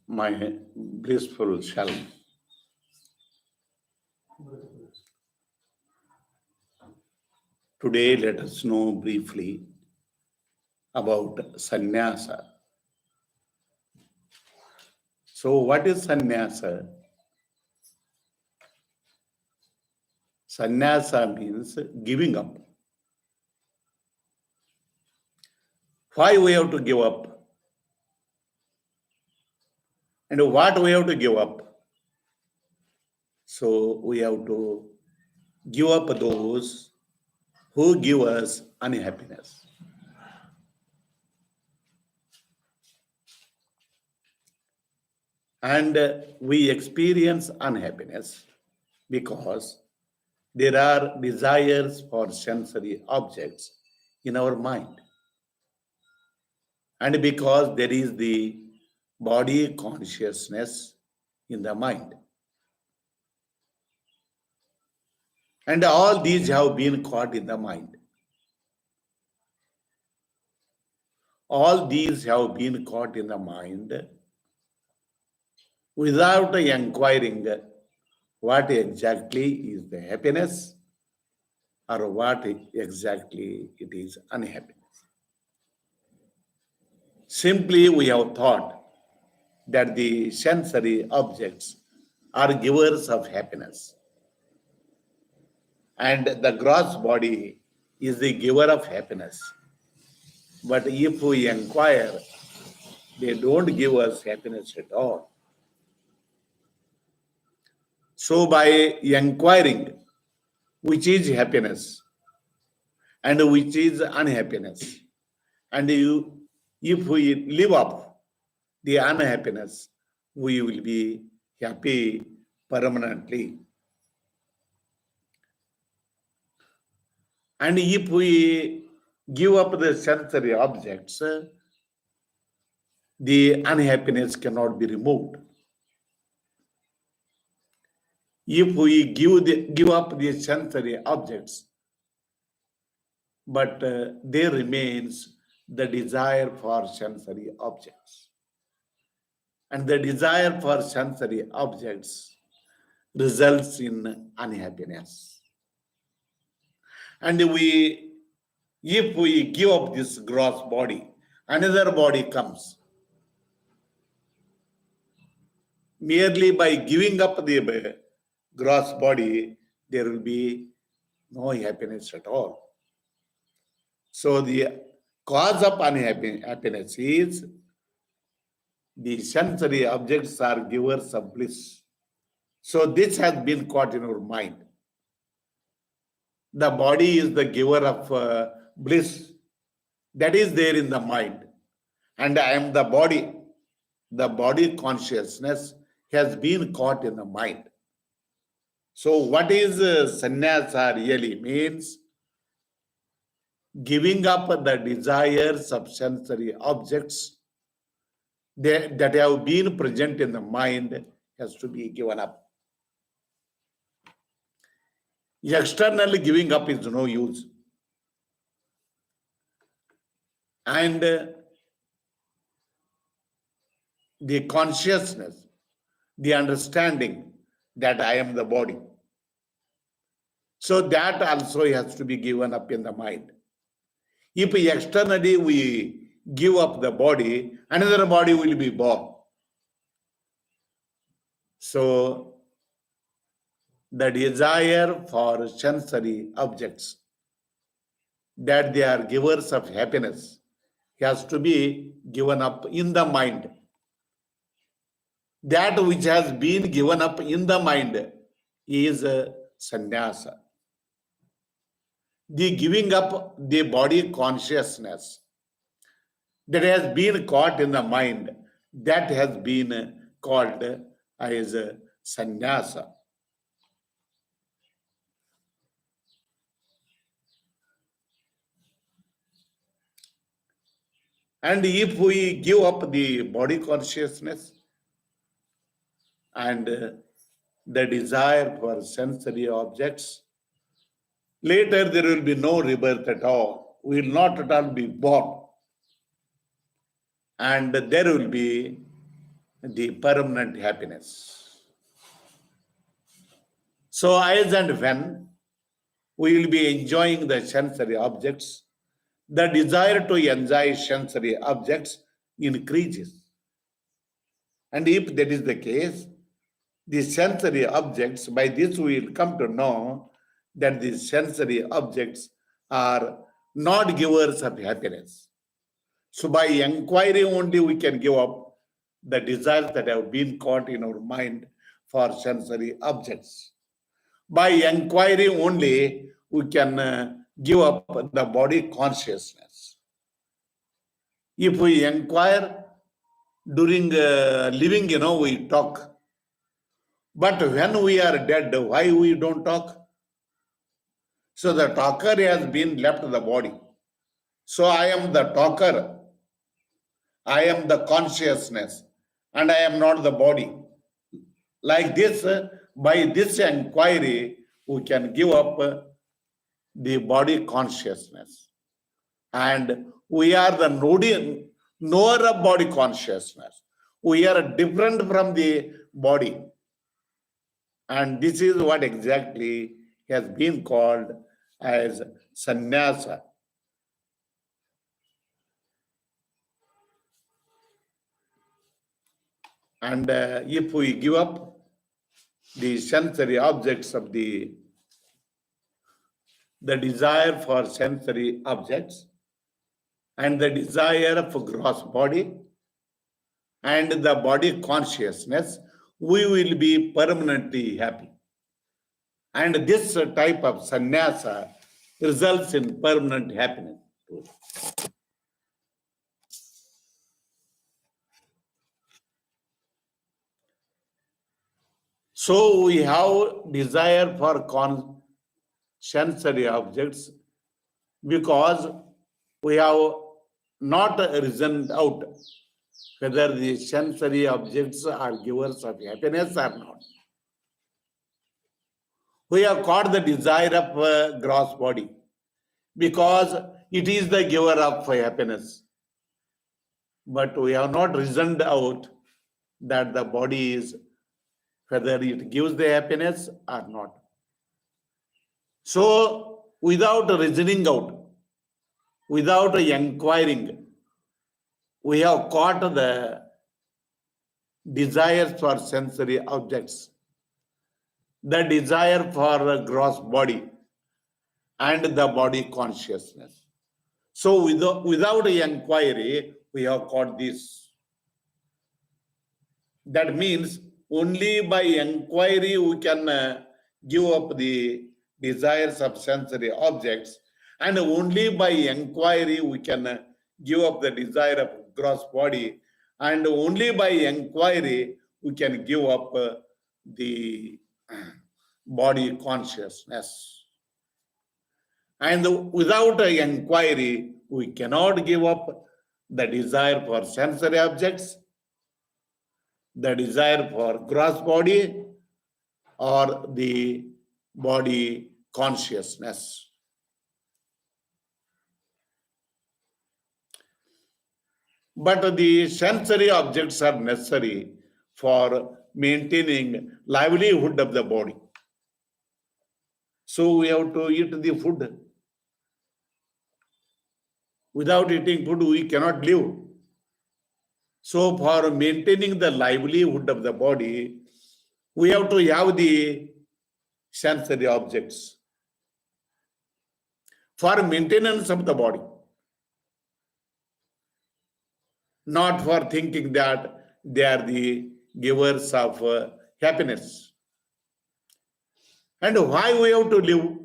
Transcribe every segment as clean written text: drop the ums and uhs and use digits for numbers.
my blissful self. Today, let us know briefly about Sanyasa. So, what is Sanyasa? Sanyasa means giving up. Why we have to give up? And what we have to give up? So, we have to give up those who give us unhappiness. And we experience unhappiness because there are desires for sensory objects in our mind. And because there is the body consciousness in the mind. And all these have been caught in the mind. All these have been caught in the mind without inquiring what exactly is the happiness or what exactly it is unhappiness. Simply we have thought that the sensory objects are givers of happiness and the gross body is the giver of happiness. But if we inquire, they don't give us happiness at all. So by inquiring which is happiness and which is unhappiness, and if we live up the unhappiness, we will be happy permanently. And if we give up the sensory objects, the unhappiness cannot be removed. If we give up the sensory objects, but there remains the desire for sensory objects. And the desire for sensory objects results in unhappiness. And if we give up this gross body, another body comes. Merely by giving up the gross body, there will be no happiness at all. So the cause of unhappiness is the sensory objects are givers of bliss. So this has been caught in our mind. The body is the giver of bliss. That is there in the mind. And I am the body. The body consciousness has been caught in the mind. So what is sannyasa really means? Giving up the desires of sensory objects that have been present in the mind has to be given up. Externally giving up is no use. And the consciousness, the understanding that I am the body. So that also has to be given up in the mind. If externally we give up the body, another body will be born. So the desire for sensory objects, that they are givers of happiness, has to be given up in the mind. That which has been given up in the mind is sannyasa. The giving up the body consciousness that has been caught in the mind, that has been called as sannyasa. And if we give up the body consciousness and the desire for sensory objects, later there will be no rebirth at all. We will not at all be born. And there will be the permanent happiness. So as and when we will be enjoying the sensory objects, the desire to enjoy sensory objects increases. And if that is the case, the sensory objects, by this we will come to know that the sensory objects are not givers of happiness. So by inquiry only we can give up the desires that have been caught in our mind for sensory objects. By inquiry only we can give up the body consciousness. If we inquire during living, we talk. But when we are dead, why we don't talk? So the talker has been left the body. So I am the talker. I am the consciousness. And I am not the body. Like this, by this inquiry, we can give up the body consciousness. And we are the knower of body consciousness. We are different from the body. And this is what exactly has been called as Sanyasa. And if we give up the sensory objects of the desire for sensory objects and the desire of gross body and the body consciousness, we will be permanently happy. And this type of sannyasa results in permanent happiness. So we have desire for sensory objects because we have not reasoned out whether the sensory objects are givers of happiness or not. We have caught the desire of gross body because it is the giver of happiness. But we have not reasoned out that the body is, whether it gives the happiness or not. So without reasoning out, without inquiring, we have caught the desires for sensory objects, the desire for a gross body, and the body consciousness. So without inquiry, we have caught this. That means only by inquiry we can give up the desires of sensory objects, and only by inquiry we can give up the desire of gross body, and only by inquiry we can give up the body consciousness. And without inquiry, we cannot give up the desire for sensory objects, the desire for gross body, or the body consciousness. But the sensory objects are necessary for maintaining livelihood of the body. So we have to eat the food. Without eating food, we cannot live. So for maintaining the livelihood of the body, we have to have the sensory objects for maintenance of the body, not for thinking that they are the givers of happiness. And why we have to live?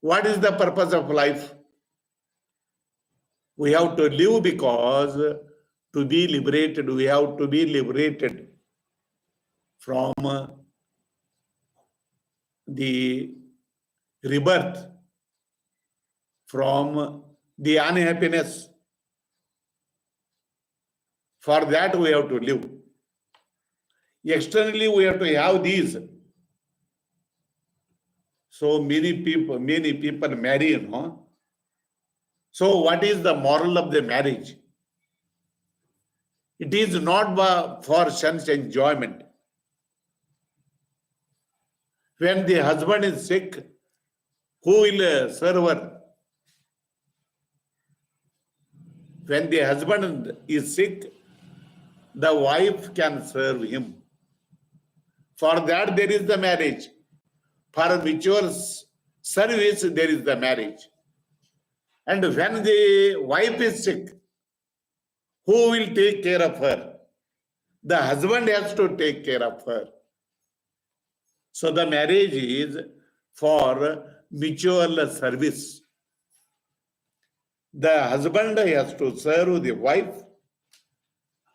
What is the purpose of life? We have to live because to be liberated, we have to be liberated from the rebirth, from the unhappiness. For that we have to live. Externally we have to have these. So many people marry, So what is the moral of the marriage? It is not for sense enjoyment. When the husband is sick, who will serve her? When the husband is sick, the wife can serve him. For that, there is the marriage. For mutual service, there is the marriage. And when the wife is sick, who will take care of her? The husband has to take care of her. So the marriage is for mutual service. The husband has to serve the wife,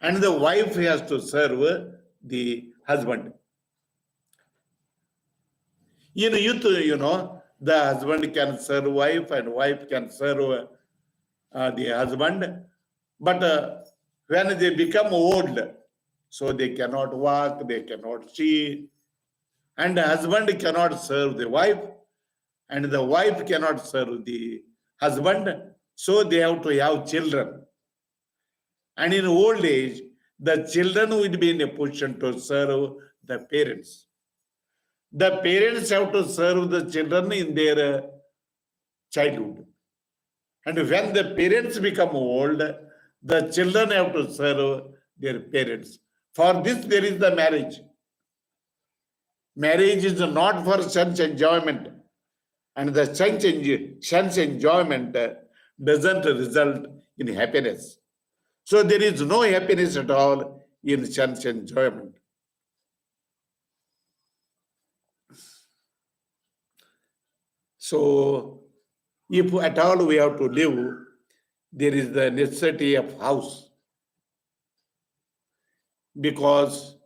and the wife has to serve the husband. In youth, the husband can serve wife and wife can serve the husband. But when they become old, so they cannot walk, they cannot see, and the husband cannot serve the wife, and the wife cannot serve the husband, so they have to have children. And in old age, the children will be in a position to serve the parents. The parents have to serve the children in their childhood. And when the parents become old, the children have to serve their parents. For this, there is the marriage. Marriage is not for sense enjoyment. And the sense enjoyment doesn't result in happiness. So there is no happiness at all in sense enjoyment. So if at all we have to live, there is the necessity of house. Because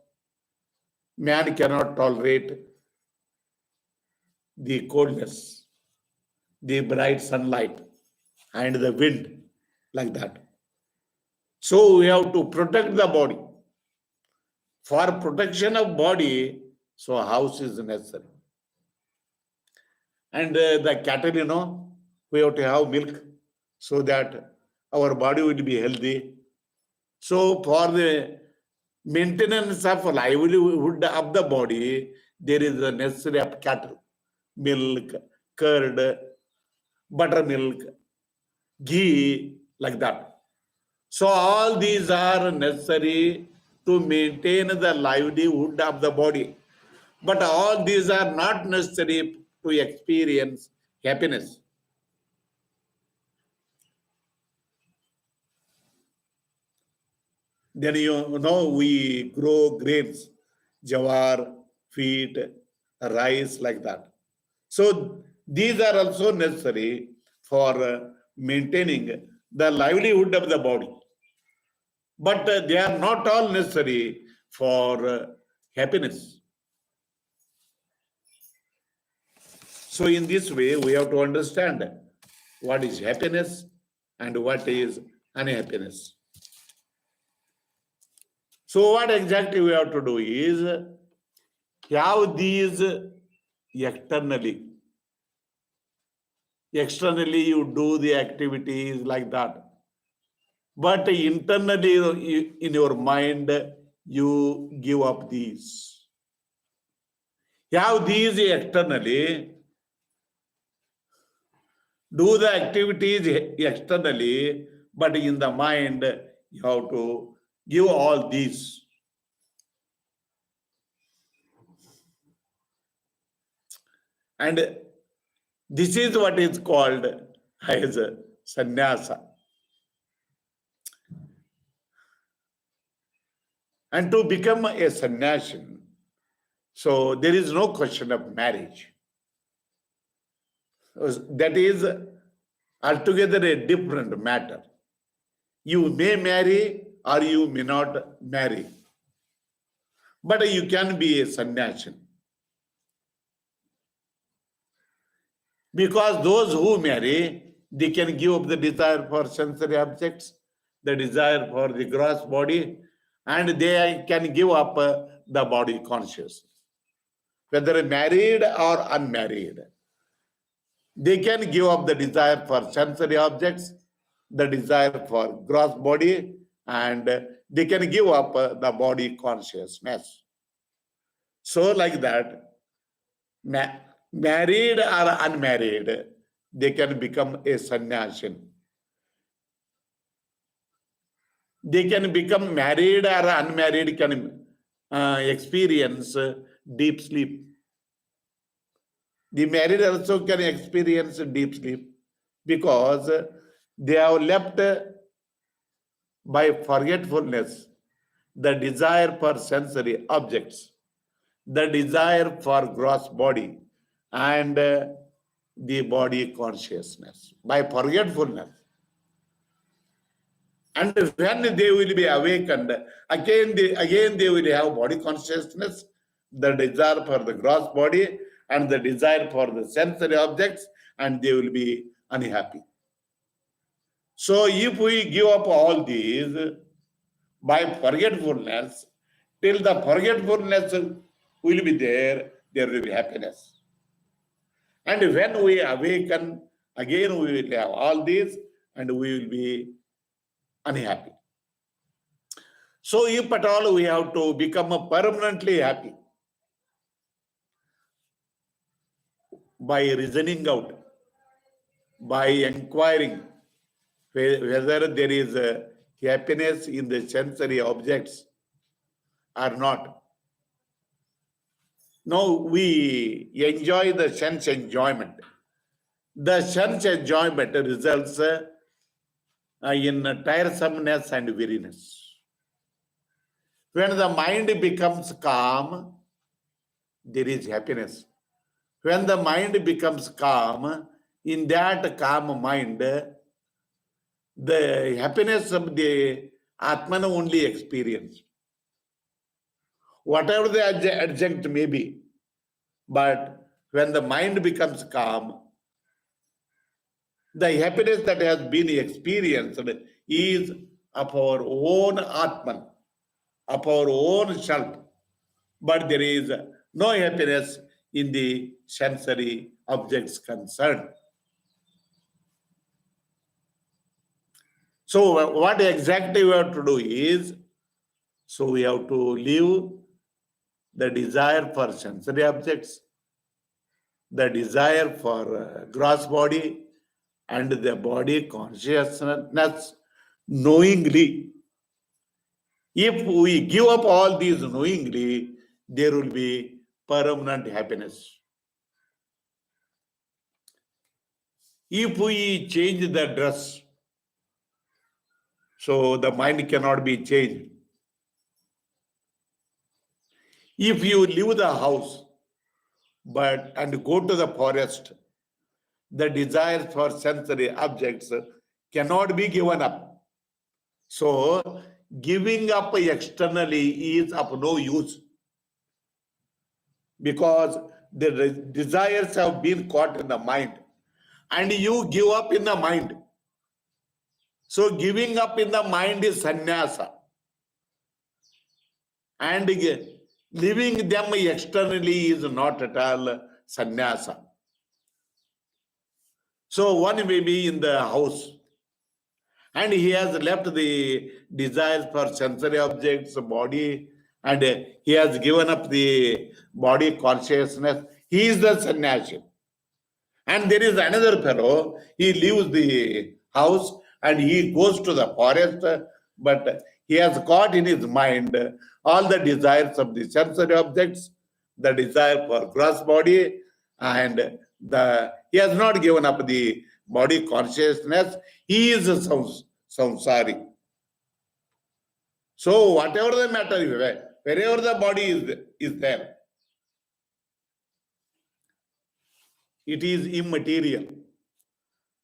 man cannot tolerate the coldness, the bright sunlight, and the wind like that. So we have to protect the body. For protection of body, so a house is necessary. And the cattle, we have to have milk so that our body will be healthy. So for the maintenance of livelihood of the body, there is a necessary of cattle, milk, curd, buttermilk, ghee, like that. So all these are necessary to maintain the livelihood of the body. But all these are not necessary to experience happiness. Then we grow grains, jawar, wheat, rice, like that. So these are also necessary for maintaining the livelihood of the body. But they are not all necessary for happiness. So in this way, we have to understand what is happiness and what is unhappiness. So what exactly we have to do is have these externally. Externally, you do the activities like that. But internally, in your mind, you give up these. Have these externally. Do the activities externally, but in the mind, you have to give all these. And this is what is called as a Sanyasa. And to become a sannyasin, so there is no question of marriage. That is altogether a different matter. You may marry or you may not marry, but you can be a sannyasin. Because those who marry, they can give up the desire for sensory objects, the desire for the gross body, and they can give up the body consciousness. Whether married or unmarried, they can give up the desire for sensory objects, the desire for gross body, and they can give up the body consciousness. So like that, married or unmarried, they can become a sannyasin. They can become married or unmarried, can experience deep sleep. The married also can experience deep sleep because they have left by forgetfulness the desire for sensory objects, the desire for gross body, and the body consciousness by forgetfulness. And when they will be awakened, again they will have body consciousness, the desire for the gross body, and the desire for the sensory objects, and they will be unhappy. So if we give up all these by forgetfulness, till the forgetfulness will be there will be happiness. And when we awaken, again we will have all these and we will be unhappy. So if at all we have to become permanently happy by reasoning out, by inquiring whether there is a happiness in the sensory objects or not. Now we enjoy the sense enjoyment. The sense enjoyment results in tiresomeness and weariness. When the mind becomes calm, there is happiness. When the mind becomes calm, in that calm mind, the happiness of the Atman only experience. Whatever the adjunct may be, but when the mind becomes calm, the happiness that has been experienced is of our own Atman, of our own self. But there is no happiness in the sensory objects concerned. So what exactly we have to do is, so we have to leave the desire for sensory objects, the desire for gross body, and the body consciousness knowingly. If we give up all these knowingly, there will be permanent happiness. If we change the dress, so the mind cannot be changed. If you leave the house and go to the forest, the desires for sensory objects cannot be given up. So giving up externally is of no use because the desires have been caught in the mind and you give up in the mind. So giving up in the mind is sannyasa. And leaving them externally is not at all sannyasa. So one may be in the house and he has left the desires for sensory objects, body, and he has given up the body consciousness. He is the sannyasi. And there is another fellow, he leaves the house and he goes to the forest, but he has got in his mind all the desires of the sensory objects, the desire for gross body, and he has not given up the body consciousness. He is a samsari. So whatever the matter, wherever the body is there, it is immaterial.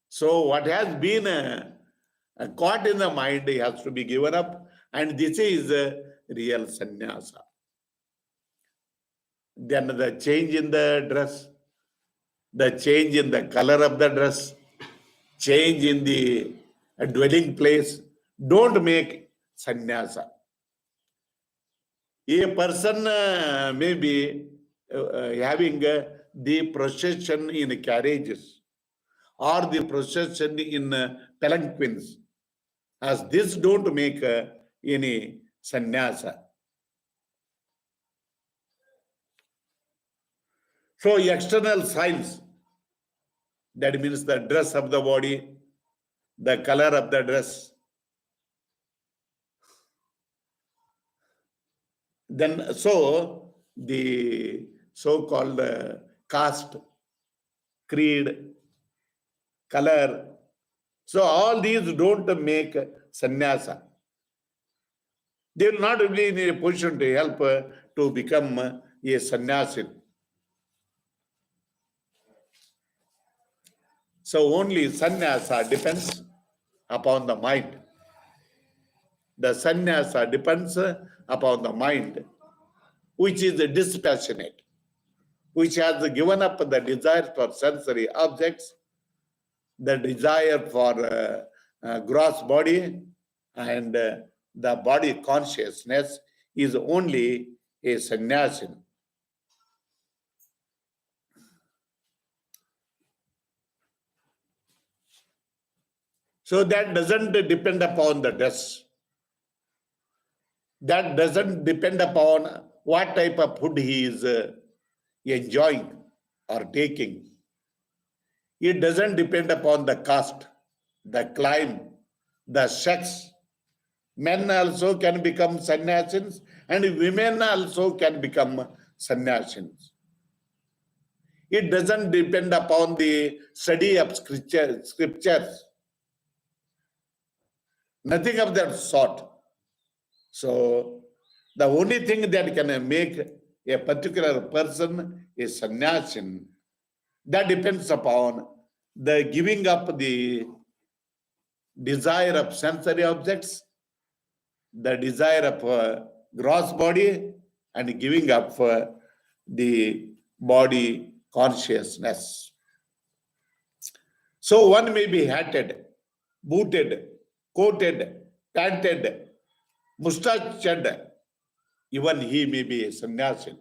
So what has been caught in the mind has to be given up, and this is real sannyasa. Then the change in the dress, the change in the color of the dress, change in the dwelling place, don't make sannyasa. A person may be having the procession in carriages or the procession in palanquins, as this don't make any sannyasa. So external signs, that means the dress of the body, the color of the dress. Then, so the so-called caste, creed, color, so all these don't make sannyasa. They will not be in a position to help to become a sannyasin. So only sannyasa depends upon the mind. The sannyasa depends upon the mind, which is dispassionate, which has given up the desire for sensory objects, the desire for gross body, and the body consciousness is only a sannyasin. So that doesn't depend upon the dress. That doesn't depend upon what type of food he is enjoying or taking. It doesn't depend upon the caste, the climb, the sex. Men also can become sannyasins and women also can become sannyasins. It doesn't depend upon the study of scriptures. Nothing of that sort. So the only thing that can make a particular person a sannyasin, that depends upon the giving up the desire of sensory objects, the desire of gross body, and giving up the body consciousness. So one may be hatted, booted, coated, panted, mustached, even he may be a sannyasin.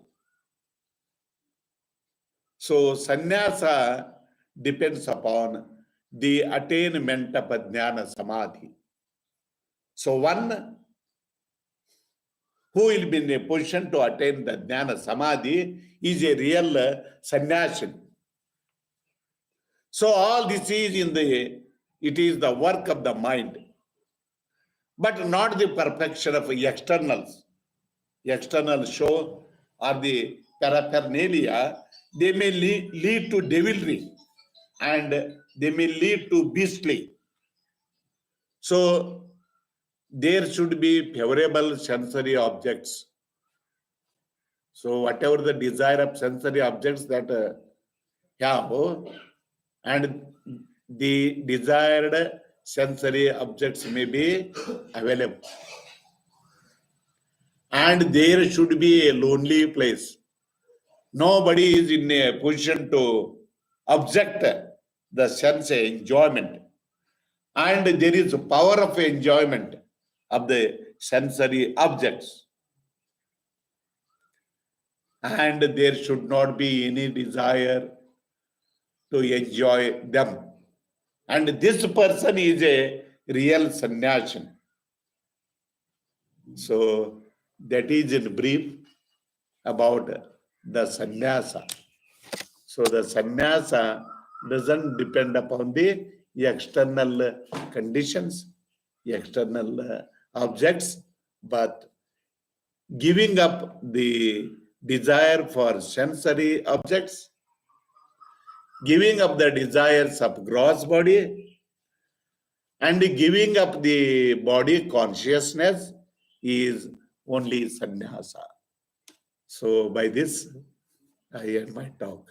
So sannyasa depends upon the attainment of jnana samadhi. So one who will be in a position to attain the jnana samadhi is a real sannyasin. So all this is it is the work of the mind, but not the perfection of externals. External show or the paraphernalia, they may lead to devilry and they may lead to beastly. So there should be favorable sensory objects. So whatever the desire of sensory objects that have, and the desired sensory objects may be available. And there should be a lonely place. Nobody is in a position to object the sense enjoyment. And there is a power of enjoyment of the sensory objects. And there should not be any desire to enjoy them. And this person is a real sannyasin. So that is in brief about the sannyasa. So the sannyasa doesn't depend upon the external conditions, external objects, but giving up the desire for sensory objects, giving up the desires of gross body, and giving up the body consciousness is only sannyasa. So by this, I end my talk.